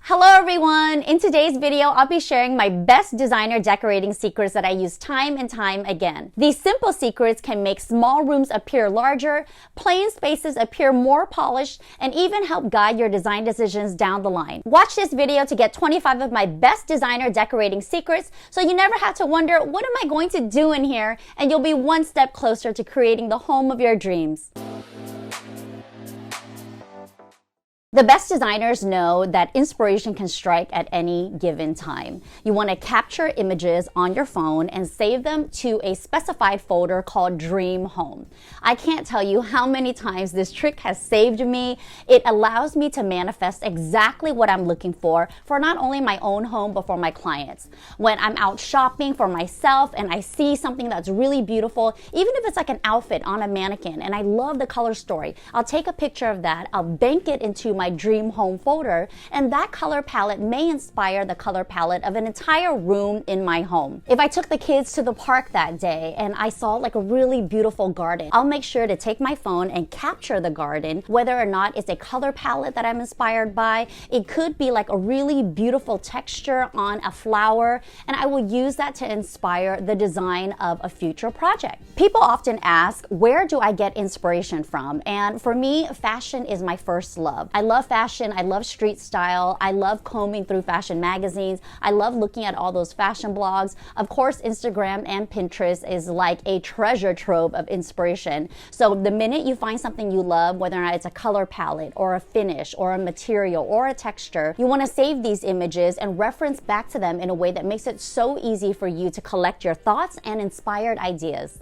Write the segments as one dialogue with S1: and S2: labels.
S1: Hello everyone! In today's video, I'll be sharing my best designer decorating secrets that I use time and time again. These simple secrets can make small rooms appear larger, plain spaces appear more polished, and even help guide your design decisions down the line. Watch this video to get 25 of my best designer decorating secrets so you never have to wonder, what am I going to do in here? And you'll be one step closer to creating the home of your dreams. The best designers know that inspiration can strike at any given time. You want to capture images on your phone and save them to a specified folder called Dream Home. I can't tell you how many times this trick has saved me. It allows me to manifest exactly what I'm looking for not only my own home but for my clients. When I'm out shopping for myself and I see something that's really beautiful, even if it's like an outfit on a mannequin and I love the color story, I'll take a picture of that, I'll bank it into my Dream Home folder, and that color palette may inspire the color palette of an entire room in my home. If I took the kids to the park that day and I saw like a really beautiful garden, I'll make sure to take my phone and capture the garden, whether or not it's a color palette that I'm inspired by. It could be like a really beautiful texture on a flower, and I will use that to inspire the design of a future project. People often ask, where do I get inspiration from? And for me, fashion is my first love. I love fashion, I love street style, I love combing through fashion magazines, I love looking at all those fashion blogs. Of course, Instagram and Pinterest is like a treasure trove of inspiration. So the minute you find something you love, whether or not it's a color palette or a finish or a material or a texture, you want to save these images and reference back to them in a way that makes it so easy for you to collect your thoughts and inspired ideas.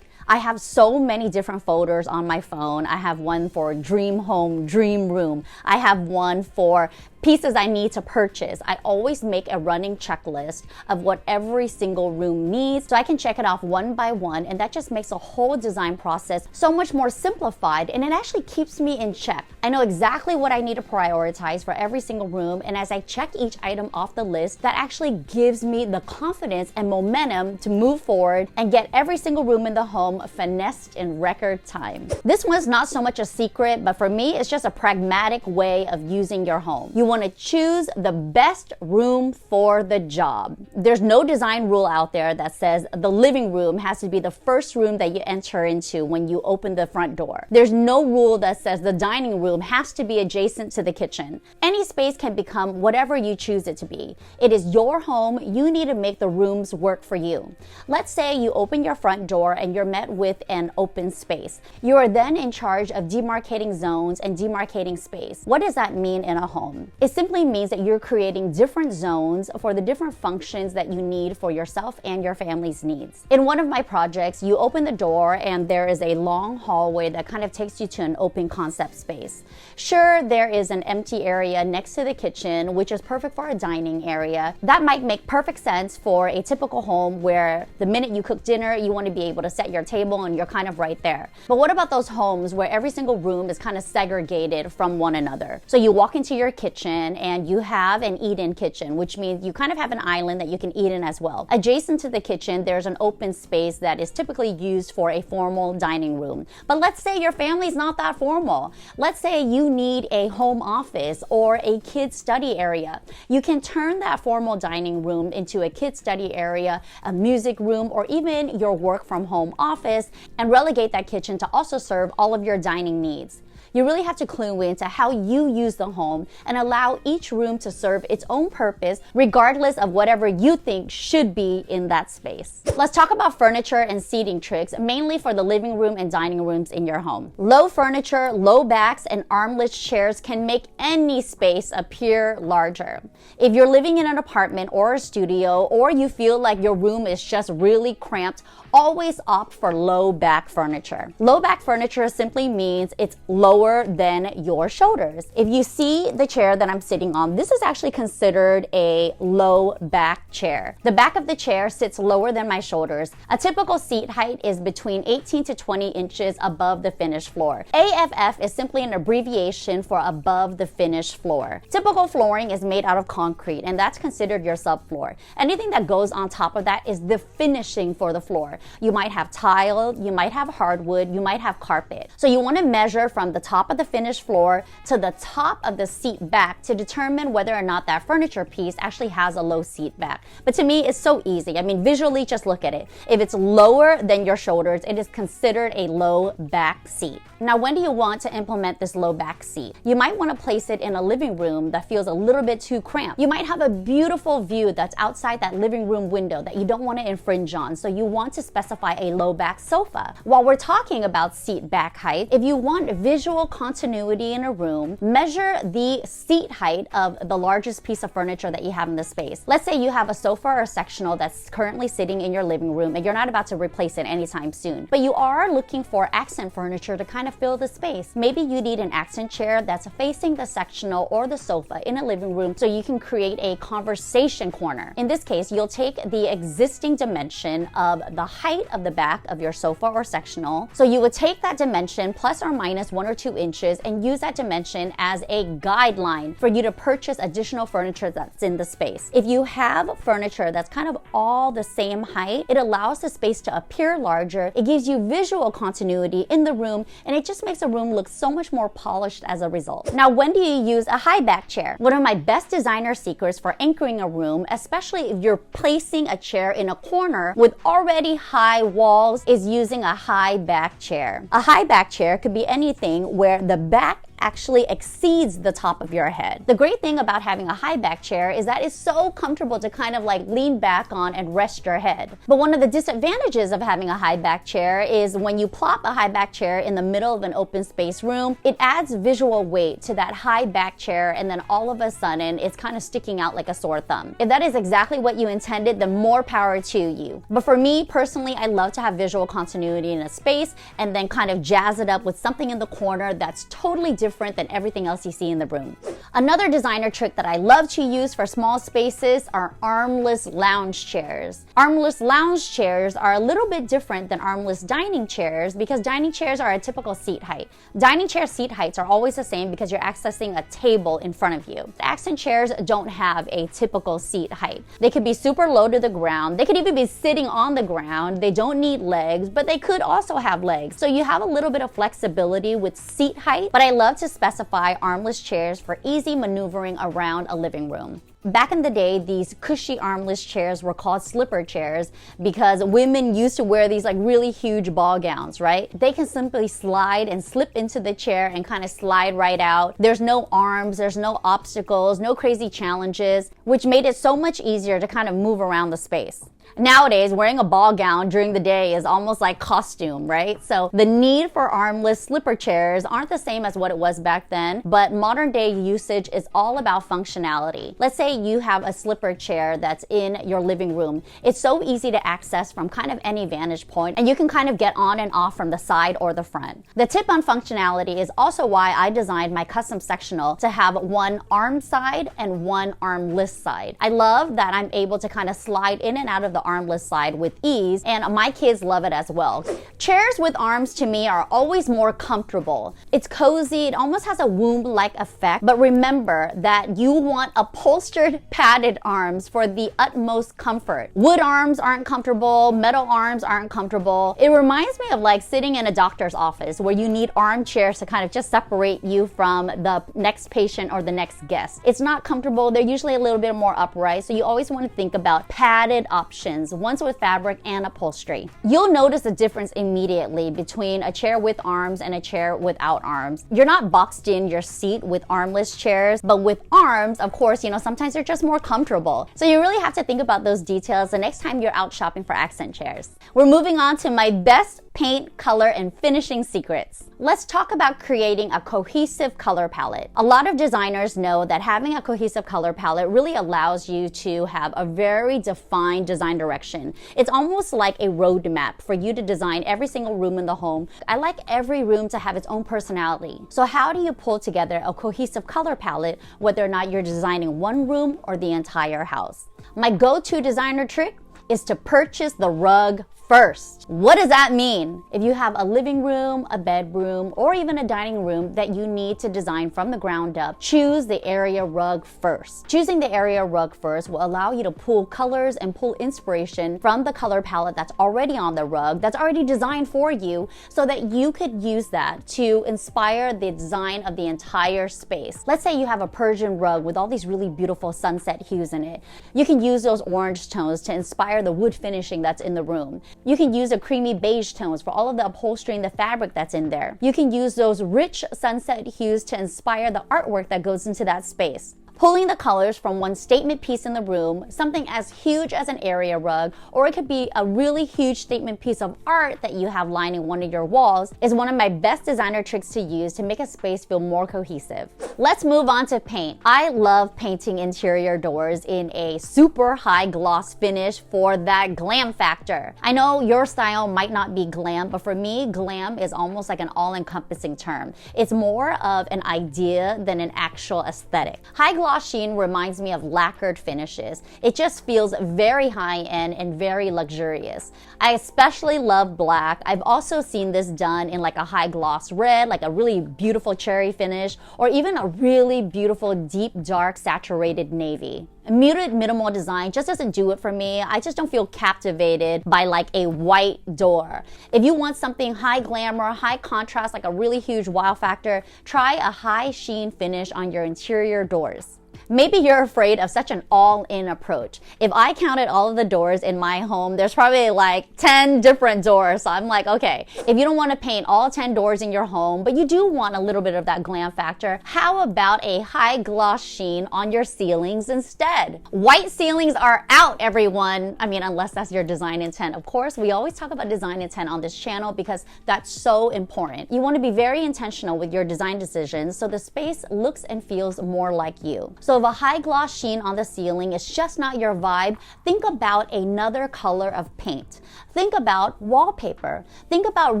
S1: I have so many different folders on my phone. I have one for Dream Home, Dream Room. I have one for pieces I need to purchase. I always make a running checklist of what every single room needs so I can check it off one by one, and that just makes the whole design process so much more simplified, and it actually keeps me in check. I know exactly what I need to prioritize for every single room, and as I check each item off the list, that actually gives me the confidence and momentum to move forward and get every single room in the home finessed in record time. This one's not so much a secret, but for me, it's just a pragmatic way of using your home. You want to choose the best room for the job. There's no design rule out there that says the living room has to be the first room that you enter into when you open the front door. There's no rule that says the dining room has to be adjacent to the kitchen. Any space can become whatever you choose it to be. It is your home. You need to make the rooms work for you. Let's say you open your front door and you're met with an open space. You are then in charge of demarcating zones and demarcating space. What does that mean in a home? It simply means that you're creating different zones for the different functions that you need for yourself and your family's needs. In one of my projects, you open the door and there is a long hallway that kind of takes you to an open concept space. Sure, there is an empty area next to the kitchen, which is perfect for a dining area. That might make perfect sense for a typical home where the minute you cook dinner, you want to be able to set your table and you're kind of right there. But what about those homes where every single room is kind of segregated from one another? So you walk into your kitchen and you have an eat-in kitchen, which means you kind of have an island that you can eat in as well. Adjacent to the kitchen, there's an open space that is typically used for a formal dining room. But let's say your family's not that formal. Let's say you need a home office or a kid's study area. You can turn that formal dining room into a kid's study area, a music room, or even your work from home office, and relegate that kitchen to also serve all of your dining needs. You really have to clue into how you use the home and allow each room to serve its own purpose, regardless of whatever you think should be in that space. Let's talk about furniture and seating tricks, mainly for the living room and dining rooms in your home. Low furniture, low backs, and armless chairs can make any space appear larger. If you're living in an apartment or a studio, or you feel like your room is just really cramped, always opt for low back furniture. Low back furniture simply means it's lower than your shoulders. If you see the chair that I'm sitting on, this is actually considered a low back chair. The back of the chair sits lower than my shoulders. A typical seat height is between 18 to 20 inches above the finished floor. AFF is simply an abbreviation for above the finished floor. Typical flooring is made out of concrete, and that's considered your subfloor. Anything that goes on top of that is the finishing for the floor. You might have tile, you might have hardwood, you might have carpet. So you want to measure from the top of the finished floor to the top of the seat back to determine whether or not that furniture piece actually has a low seat back. But to me, it's so easy. I mean, visually, just look at it. If it's lower than your shoulders, it is considered a low back seat. Now, when do you want to implement this low back seat? You might want to place it in a living room that feels a little bit too cramped. You might have a beautiful view that's outside that living room window that you don't want to infringe on, so you want to specify a low back sofa. While we're talking about seat back height, if you want visual continuity in a room, measure the seat height of the largest piece of furniture that you have in the space. Let's say you have a sofa or a sectional that's currently sitting in your living room and you're not about to replace it anytime soon, but you are looking for accent furniture to kind of fill the space. Maybe you need an accent chair that's facing the sectional or the sofa in a living room so you can create a conversation corner. In this case, you'll take the existing dimension of the height of the back of your sofa or sectional. So you would take that dimension plus or minus 1 or 2 inches and use that dimension as a guideline for you to purchase additional furniture that's in the space. If you have furniture that's kind of all the same height, it allows the space to appear larger. It gives you visual continuity in the room, and it just makes a room look so much more polished as a result. Now, when do you use a high back chair? One of my best designer secrets for anchoring a room, especially if you're placing a chair in a corner with already high walls, is using a high back chair. A high back chair could be anything where the back actually exceeds the top of your head. The great thing about having a high back chair is that it's so comfortable to kind of like lean back on and rest your head. But one of the disadvantages of having a high back chair is when you plop a high back chair in the middle of an open space room, it adds visual weight to that high back chair, and then all of a sudden it's kind of sticking out like a sore thumb. If that is exactly what you intended, then more power to you. But for me personally, I love to have visual continuity in a space and then kind of jazz it up with something in the corner that's totally different than everything else you see in the room. Another designer trick that I love to use for small spaces are armless lounge chairs. Armless lounge chairs are a little bit different than armless dining chairs because dining chairs are a typical seat height. Dining chair seat heights are always the same because you're accessing a table in front of you. Accent chairs don't have a typical seat height. They could be super low to the ground. They could even be sitting on the ground. They don't need legs, but they could also have legs. So you have a little bit of flexibility with seat height, but I love to specify armless chairs for easy maneuvering around a living room. Back in the day, these cushy armless chairs were called slipper chairs because women used to wear these like really huge ball gowns, right? They can simply slide and slip into the chair and kind of slide right out. There's no arms, there's no obstacles, no crazy challenges, which made it so much easier to kind of move around the space. Nowadays, wearing a ball gown during the day is almost like costume, right? So the need for armless slipper chairs aren't the same as what it was back then, but modern day usage is all about functionality. Let's say you have a slipper chair that's in your living room. It's so easy to access from kind of any vantage point, and you can kind of get on and off from the side or the front. The tip on functionality is also why I designed my custom sectional to have one arm side and one armless side. I love that I'm able to kind of slide in and out of the armless side with ease, and my kids love it as well. Chairs with arms to me are always more comfortable. It's cozy, it almost has a womb-like effect, but remember that you want upholstered padded arms for the utmost comfort. Wood arms aren't comfortable, metal arms aren't comfortable. It reminds me of like sitting in a doctor's office where you need armchairs to kind of just separate you from the next patient or the next guest. It's not comfortable, they're usually a little bit more upright, so you always want to think about padded options, ones with fabric and upholstery. You'll notice the difference immediately between a chair with arms and a chair without arms. You're not boxed in your seat with armless chairs, but with arms, of course, sometimes they're just more comfortable. So you really have to think about those details the next time you're out shopping for accent chairs. We're moving on to my best paint, color, and finishing secrets. Let's talk about creating a cohesive color palette. A lot of designers know that having a cohesive color palette really allows you to have a very defined design direction. It's almost like a roadmap for you to design every single room in the home. I like every room to have its own personality. So how do you pull together a cohesive color palette, whether or not you're designing one room or the entire house? My go-to designer trick is to purchase the rug first. What does that mean? If you have a living room, a bedroom, or even a dining room that you need to design from the ground up, choose the area rug first. Choosing the area rug first will allow you to pull colors and pull inspiration from the color palette that's already on the rug, that's already designed for you, so that you could use that to inspire the design of the entire space. Let's say you have a Persian rug with all these really beautiful sunset hues in it. You can use those orange tones to inspire the wood finishing that's in the room. You can use the creamy beige tones for all of the upholstery and the fabric that's in there. You can use those rich sunset hues to inspire the artwork that goes into that space. Pulling the colors from one statement piece in the room, something as huge as an area rug, or it could be a really huge statement piece of art that you have lining one of your walls, is one of my best designer tricks to use to make a space feel more cohesive. Let's move on to paint. I love painting interior doors in a super high gloss finish for that glam factor. I know your style might not be glam, but for me, glam is almost like an all-encompassing term. It's more of an idea than an actual aesthetic. High gloss sheen reminds me of lacquered finishes. It just feels very high-end and very luxurious. I especially love black. I've also seen this done in like a high gloss red, like a really beautiful cherry finish, or even a really beautiful deep dark saturated navy. A muted minimal design just doesn't do it for me. I just don't feel captivated by like a white door. If you want something high glamour, high contrast, like a really huge wow factor, try a high sheen finish on your interior doors. Maybe you're afraid of such an all-in approach. If I counted all of the doors in my home, there's probably like 10 different doors. So I'm like, okay, if you don't want to paint all 10 doors in your home, but you do want a little bit of that glam factor, how about a high gloss sheen on your ceilings instead? White ceilings are out, everyone. I mean, unless that's your design intent. Of course, we always talk about design intent on this channel because that's so important. You want to be very intentional with your design decisions so the space looks and feels more like you. So if a high gloss sheen on the ceiling is just not your vibe, think about another color of paint. Think about wallpaper. Think about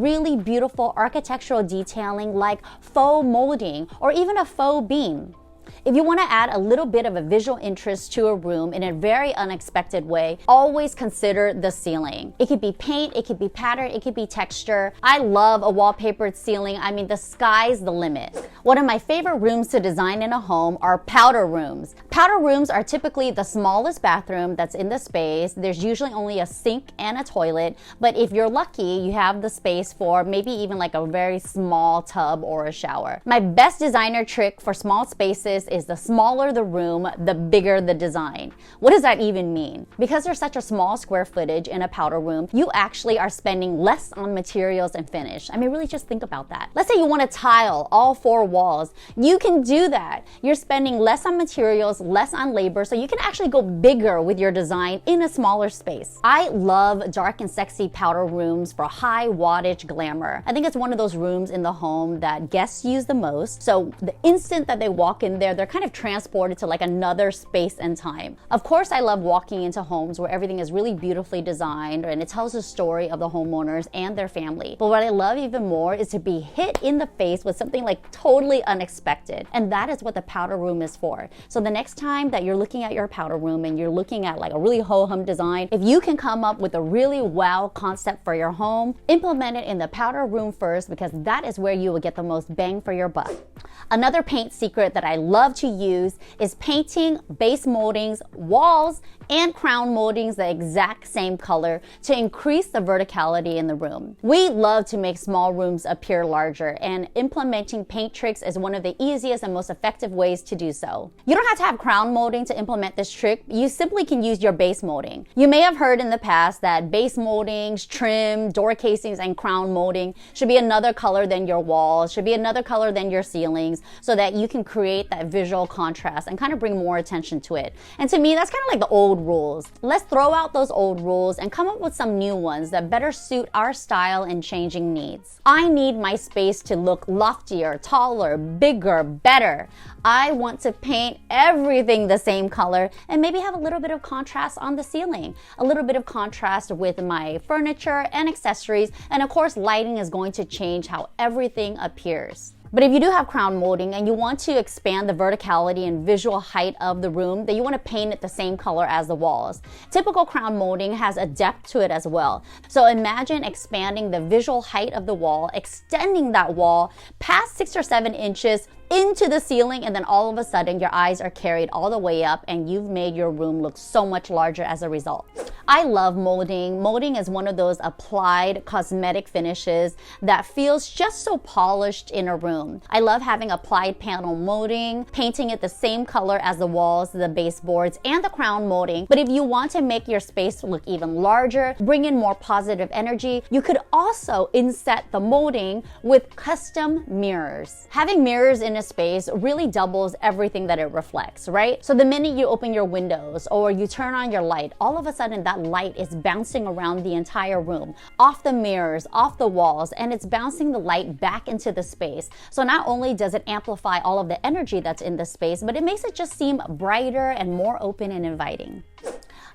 S1: really beautiful architectural detailing like faux molding or even a faux beam. If you want to add a little bit of a visual interest to a room in a very unexpected way, always consider the ceiling. It could be paint, it could be pattern, it could be texture. I love a wallpapered ceiling. I mean, the sky's the limit. One of my favorite rooms to design in a home are powder rooms. Powder rooms are typically the smallest bathroom that's in the space. There's usually only a sink and a toilet, but if you're lucky, you have the space for maybe even like a very small tub or a shower. My best designer trick for small spaces is the smaller the room, the bigger the design. What does that even mean? Because there's such a small square footage in a powder room, you actually are spending less on materials and finish. I mean, really just think about that. Let's say you want to tile all 4 walls. You can do that. You're spending less on materials, less on labor, so you can actually go bigger with your design in a smaller space. I love dark and sexy powder rooms for high wattage glamour. I think it's one of those rooms in the home that guests use the most. So the instant that they walk in there, they're kind of transported to like another space and time. Of course, I love walking into homes where everything is really beautifully designed and it tells the story of the homeowners and their family. But what I love even more is to be hit in the face with something like totally unexpected. And that is what the powder room is for. So the next time that you're looking at your powder room and you're looking at like a really ho-hum design, if you can come up with a really wow concept for your home, implement it in the powder room first because that is where you will get the most bang for your buck. Another paint secret that I love to use is painting base moldings, walls, and crown moldings the exact same color to increase the verticality in the room. We love to make small rooms appear larger, and implementing paint tricks is one of the easiest and most effective ways to do so. You don't have to have crown molding to implement this trick. You simply can use your base molding. You may have heard in the past that base moldings, trim, door casings, and crown molding should be another color than your walls, should be another color than your ceilings, so that you can create that visual contrast and kind of bring more attention to it. And to me, that's kind of like the old rules. Let's throw out those old rules and come up with some new ones that better suit our style and changing needs. I need my space to look loftier, taller, bigger, better. I want to paint everything the same color and maybe have a little bit of contrast on the ceiling, a little bit of contrast with my furniture and accessories, and of course, lighting is going to change how everything appears. But if you do have crown molding and you want to expand the verticality and visual height of the room, then you want to paint it the same color as the walls. Typical crown molding has a depth to it as well. So imagine expanding the visual height of the wall, extending that wall past 6 or 7 inches into the ceiling, and then all of a sudden your eyes are carried all the way up and you've made your room look so much larger as a result. I love molding. Molding is one of those applied cosmetic finishes that feels just so polished in a room. I love having applied panel molding, painting it the same color as the walls, the baseboards, and the crown molding. But if you want to make your space look even larger, bring in more positive energy, you could also inset the molding with custom mirrors. Having mirrors in a space really doubles everything that it reflects, right? So the minute you open your windows or you turn on your light, all of a sudden that light is bouncing around the entire room, off the mirrors, off the walls, and it's bouncing the light back into the space. So not only does it amplify all of the energy that's in the space, but it makes it just seem brighter and more open and inviting.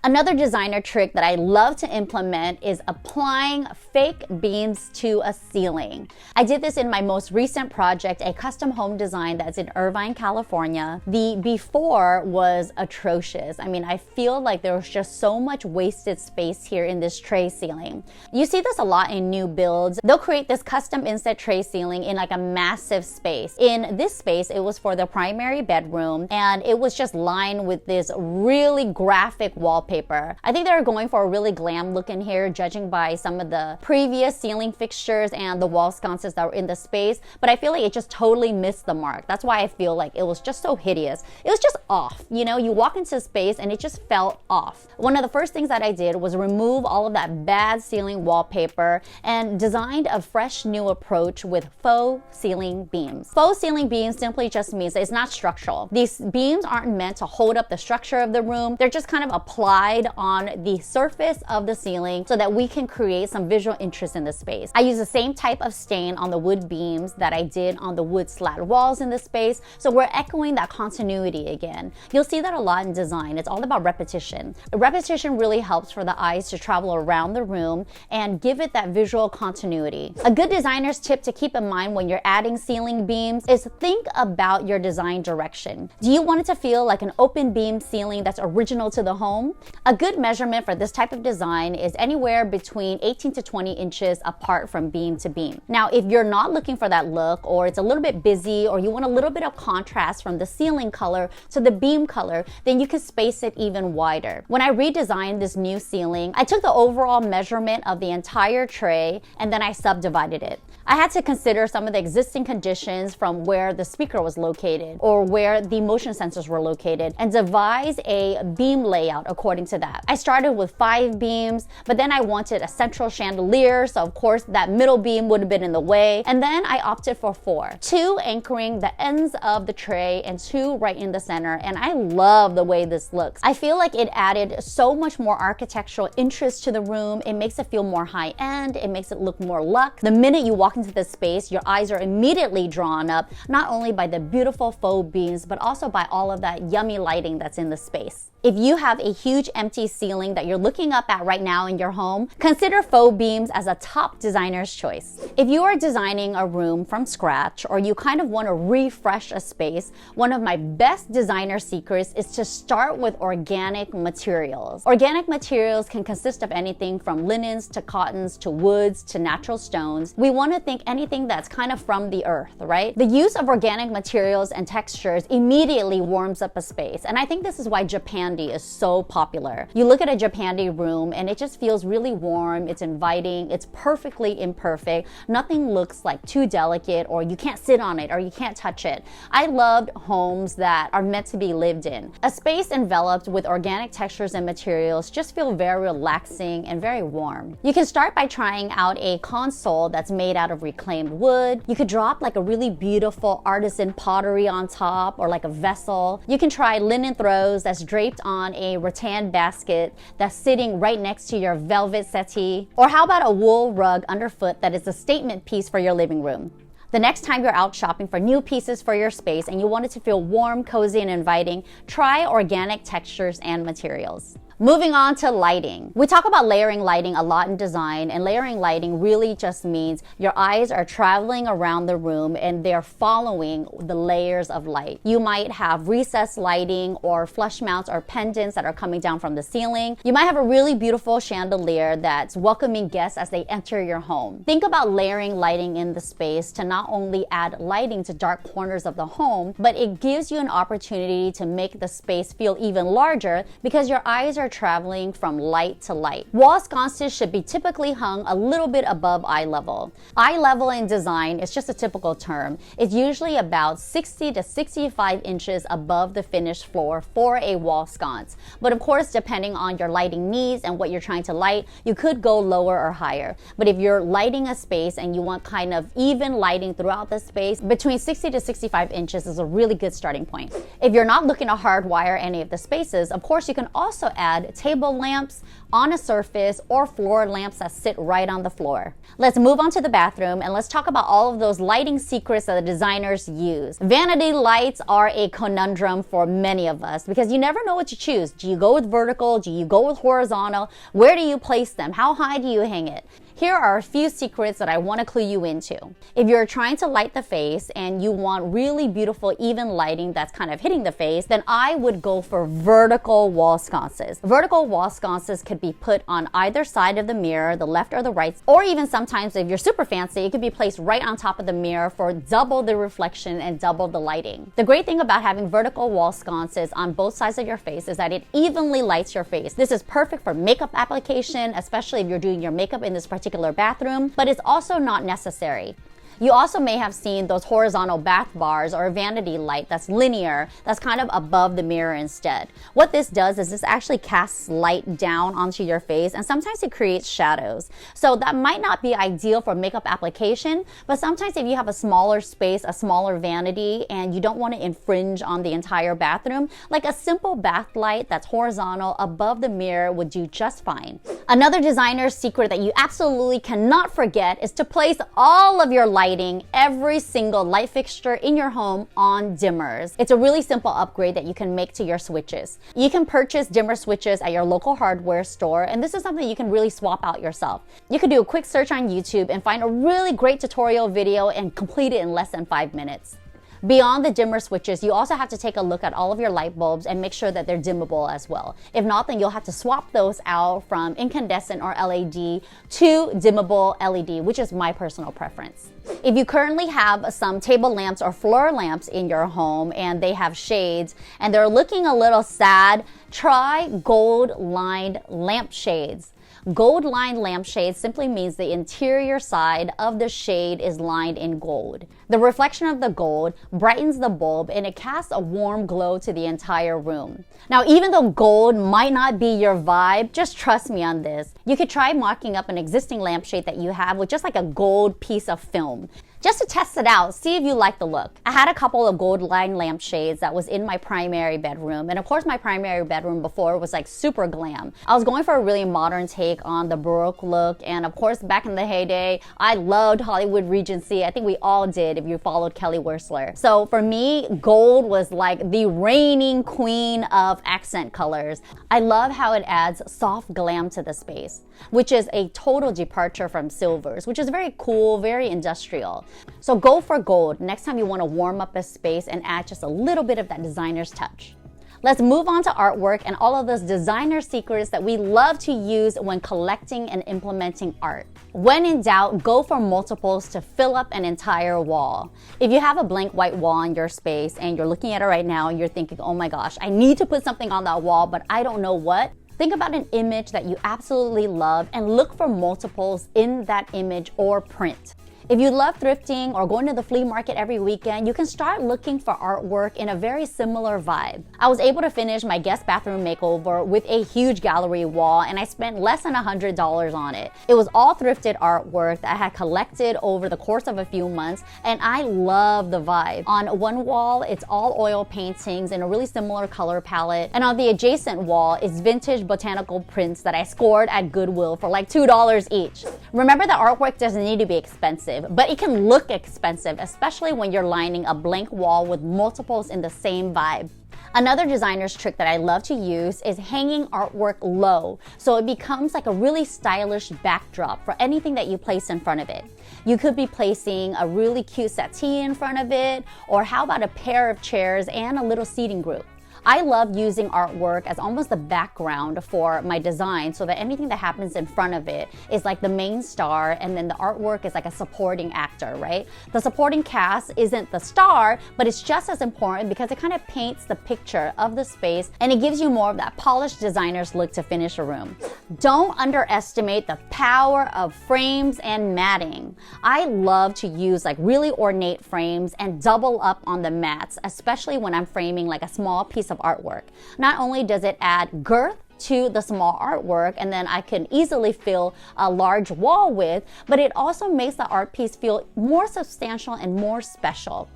S1: Another designer trick that I love to implement is applying fake beams to a ceiling. I did this in my most recent project, a custom home design that's in Irvine, California. The before was atrocious. I mean, I feel like there was just so much wasted space here in this tray ceiling. You see this a lot in new builds. They'll create this custom inset tray ceiling in like a massive space. In this space, it was for the primary bedroom, and it was just lined with this really graphic wallpaper. I think they're going for a really glam look in here, judging by some of the previous ceiling fixtures and the wall sconces that were in the space, but I feel like it just totally missed the mark. That's why I feel like it was just so hideous. It was just off. You know, you walk into space and it just felt off. One of the first things that I did was remove all of that bad ceiling wallpaper and designed a fresh new approach with faux ceiling beams. Faux ceiling beams simply just means that it's not structural. These beams aren't meant to hold up the structure of the room. They're just kind of applied on the surface of the ceiling so that we can create some visual interest in the space. I use the same type of stain on the wood beams that I did on the wood slat walls in the space, so we're echoing that continuity again. You'll see that a lot in design. It's all about repetition. Repetition really helps for the eyes to travel around the room and give it that visual continuity. A good designer's tip to keep in mind when you're adding ceiling beams is think about your design direction. Do you want it to feel like an open beam ceiling that's original to the home? A good measurement for this type of design is anywhere between 18 to 20 inches apart from beam to beam. Now, if you're not looking for that look, or it's a little bit busy, or you want a little bit of contrast from the ceiling color to the beam color, then you can space it even wider. When I redesigned this new ceiling, I took the overall measurement of the entire tray and then I subdivided it. I had to consider some of the existing conditions from where the speaker was located or where the motion sensors were located and devise a beam layout according to that. I started with 5 beams, but then I wanted a central chandelier, so of course that middle beam would have been in the way, and then I opted for 4. 2 anchoring the ends of the tray and 2 right in the center, and I love the way this looks. I feel like it added so much more architectural interest to the room. It makes it feel more high-end, it makes it look more luxe. The minute you walk into this space, your eyes are immediately drawn up, not only by the beautiful faux beams, but also by all of that yummy lighting that's in the space. If you have a huge empty ceiling that you're looking up at right now in your home, consider faux beams as a top designer's choice. If you are designing a room from scratch or you kind of want to refresh a space, one of my best designer secrets is to start with organic materials. Organic materials can consist of anything from linens to cottons to woods to natural stones. We want to think anything that's kind of from the earth, right? The use of organic materials and textures immediately warms up a space, and I think this is why Japandi is so popular. You look at a Japandi room and it just feels really warm, it's inviting, it's perfectly imperfect. Nothing looks like too delicate, or you can't sit on it, or you can't touch it. I loved homes that are meant to be lived in. A space enveloped with organic textures and materials just feel very relaxing and very warm. You can start by trying out a console that's made out of reclaimed wood. You could drop like a really beautiful artisan pottery on top, or like a vessel. You can try linen throws that's draped on a rattan basket that's sitting right next to your velvet settee. Or how about a wool rug underfoot that is a statement piece for your living room? The next time you're out shopping for new pieces for your space and you want it to feel warm, cozy, and inviting, try organic textures and materials. Moving on to lighting. We talk about layering lighting a lot in design, and layering lighting really just means your eyes are traveling around the room and they're following the layers of light. You might have recessed lighting or flush mounts or pendants that are coming down from the ceiling. You might have a really beautiful chandelier that's welcoming guests as they enter your home. Think about layering lighting in the space to not only add lighting to dark corners of the home, but it gives you an opportunity to make the space feel even larger because your eyes are traveling from light to light. Wall sconces should be typically hung a little bit above eye level. Eye level in design is just a typical term. It's usually about 60 to 65 inches above the finished floor for a wall sconce. But of course, depending on your lighting needs and what you're trying to light, you could go lower or higher. But if you're lighting a space and you want kind of even lighting throughout the space, between 60 to 65 inches is a really good starting point. If you're not looking to hardwire any of the spaces, of course, you can also add table lamps on a surface or floor lamps that sit right on the floor. Let's move on to the bathroom and let's talk about all of those lighting secrets that the designers use. Vanity lights are a conundrum for many of us because you never know what to choose. Do you go with vertical? Do you go with horizontal? Where do you place them? How high do you hang it? Here are a few secrets that I want to clue you into. If you're trying to light the face and you want really beautiful even lighting that's kind of hitting the face, then I would go for vertical wall sconces. Vertical wall sconces could be put on either side of the mirror, the left or the right, or even sometimes if you're super fancy, it could be placed right on top of the mirror for double the reflection and double the lighting. The great thing about having vertical wall sconces on both sides of your face is that it evenly lights your face. This is perfect for makeup application, especially if you're doing your makeup in this particular bathroom, but it's also not necessary. You also may have seen those horizontal bath bars or a vanity light that's linear, that's kind of above the mirror instead. What this does is this actually casts light down onto your face and sometimes it creates shadows. So that might not be ideal for makeup application, but sometimes if you have a smaller space, a smaller vanity, and you don't want to infringe on the entire bathroom, like a simple bath light that's horizontal above the mirror would do just fine. Another designer's secret that you absolutely cannot forget is to place all of your lighting, every single light fixture in your home on dimmers. It's a really simple upgrade that you can make to your switches. You can purchase dimmer switches at your local hardware store, and this is something you can really swap out yourself. You could do a quick search on YouTube and find a really great tutorial video and complete it in less than 5 minutes. Beyond the dimmer switches, you also have to take a look at all of your light bulbs and make sure that they're dimmable as well. If not, then you'll have to swap those out from incandescent or LED to dimmable LED, which is my personal preference. If you currently have some table lamps or floor lamps in your home and they have shades and they're looking a little sad, try gold-lined lampshades. Gold-lined lampshades simply means the interior side of the shade is lined in gold. The reflection of the gold brightens the bulb and it casts a warm glow to the entire room. Now, even though gold might not be your vibe, just trust me on this. You could try marking up an existing lampshade that you have with just like a gold piece of film. Just to test it out, see if you like the look. I had a couple of gold-lined lampshades that was in my primary bedroom. And of course, my primary bedroom before was like super glam. I was going for a really modern take on the Baroque look. And of course, back in the heyday, I loved Hollywood Regency. I think we all did if you followed Kelly Wearstler. So for me, gold was like the reigning queen of accent colors. I love how it adds soft glam to the space, which is a total departure from silvers, which is very cool, very industrial. So go for gold next time you want to warm up a space and add just a little bit of that designer's touch. Let's move on to artwork and all of those designer secrets that we love to use when collecting and implementing art. When in doubt, go for multiples to fill up an entire wall. If you have a blank white wall in your space and you're looking at it right now and you're thinking, oh my gosh, I need to put something on that wall, but I don't know what. Think about an image that you absolutely love and look for multiples in that image or print. If you love thrifting or going to the flea market every weekend, you can start looking for artwork in a very similar vibe. I was able to finish my guest bathroom makeover with a huge gallery wall and I spent less than $100 on it. It was all thrifted artwork that I had collected over the course of a few months and I love the vibe. On one wall, it's all oil paintings in a really similar color palette, and on the adjacent wall is vintage botanical prints that I scored at Goodwill for like $2 each. Remember that artwork doesn't need to be expensive, but it can look expensive, especially when you're lining a blank wall with multiples in the same vibe. Another designer's trick that I love to use is hanging artwork low so it becomes like a really stylish backdrop for anything that you place in front of it. You could be placing a really cute settee in front of it, or how about a pair of chairs and a little seating group. I love using artwork as almost the background for my design so that anything that happens in front of it is like the main star, and then the artwork is like a supporting actor, right? The supporting cast isn't the star, but it's just as important because it kind of paints the picture of the space and it gives you more of that polished designer's look to finish a room. Don't underestimate the power of frames and matting. I love to use like really ornate frames and double up on the mats, especially when I'm framing like a small piece of artwork. Not only does it add girth to the small artwork, and then I can easily fill a large wall with, but it also makes the art piece feel more substantial and more special.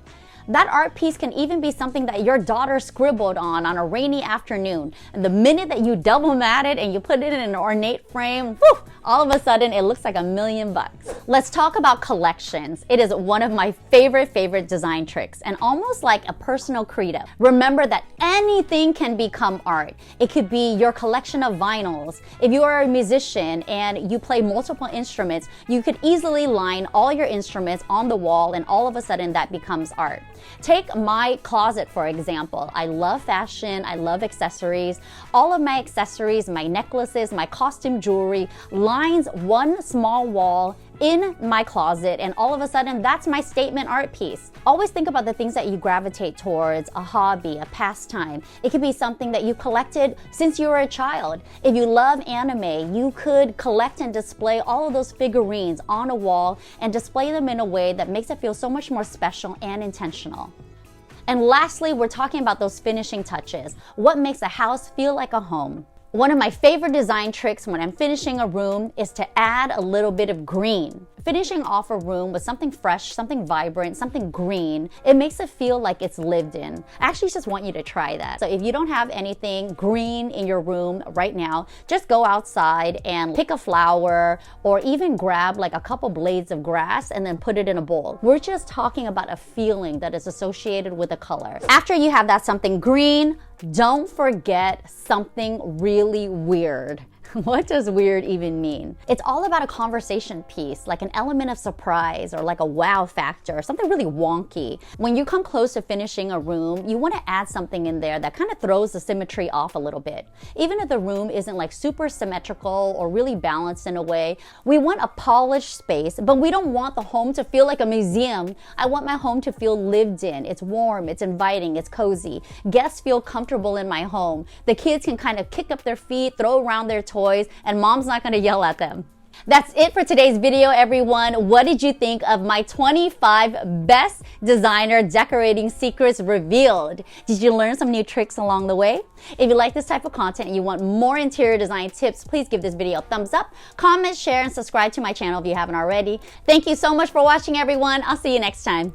S1: That art piece can even be something that your daughter scribbled on a rainy afternoon. And the minute that you double mat it and you put it in an ornate frame, whew, all of a sudden it looks like $1,000,000. Let's talk about collections. It is one of my favorite design tricks and almost like a personal credo. Remember that anything can become art. It could be your collection of vinyls. If you are a musician and you play multiple instruments, you could easily line all your instruments on the wall and all of a sudden that becomes art. Take my closet, for example. I love fashion, I love accessories. All of my accessories, my necklaces, my costume jewelry lines one small wall in my closet, and all of a sudden that's my statement art piece. Always think about the things that you gravitate towards, a hobby, a pastime. It could be something that you collected since you were a child. If you love anime, you could collect and display all of those figurines on a wall and display them in a way that makes it feel so much more special and intentional. And lastly, we're talking about those finishing touches. What makes a house feel like a home? One of my favorite design tricks when I'm finishing a room is to add a little bit of green. Finishing off a room with something fresh, something vibrant, something green, it makes it feel like it's lived in. I actually just want you to try that. So if you don't have anything green in your room right now, just go outside and pick a flower or even grab like a couple blades of grass and then put it in a bowl. We're just talking about a feeling that is associated with a color. After you have that something green, don't forget something really weird. What does weird even mean? It's all about a conversation piece, like an element of surprise or like a wow factor, something really wonky. When you come close to finishing a room, you want to add something in there that kind of throws the symmetry off a little bit. Even if the room isn't like super symmetrical or really balanced in a way, we want a polished space, but we don't want the home to feel like a museum. I want my home to feel lived in. It's warm, it's inviting, it's cozy. Guests feel comfortable in my home. The kids can kind of kick up their feet, throw around their toys, and mom's not going to yell at them. That's it for today's video, everyone. What did you think of my 25 best designer decorating secrets revealed? Did you learn some new tricks along the way? If you like this type of content and you want more interior design tips, please give this video a thumbs up, comment, share, and subscribe to my channel if you haven't already. Thank you so much for watching, everyone. I'll see you next time.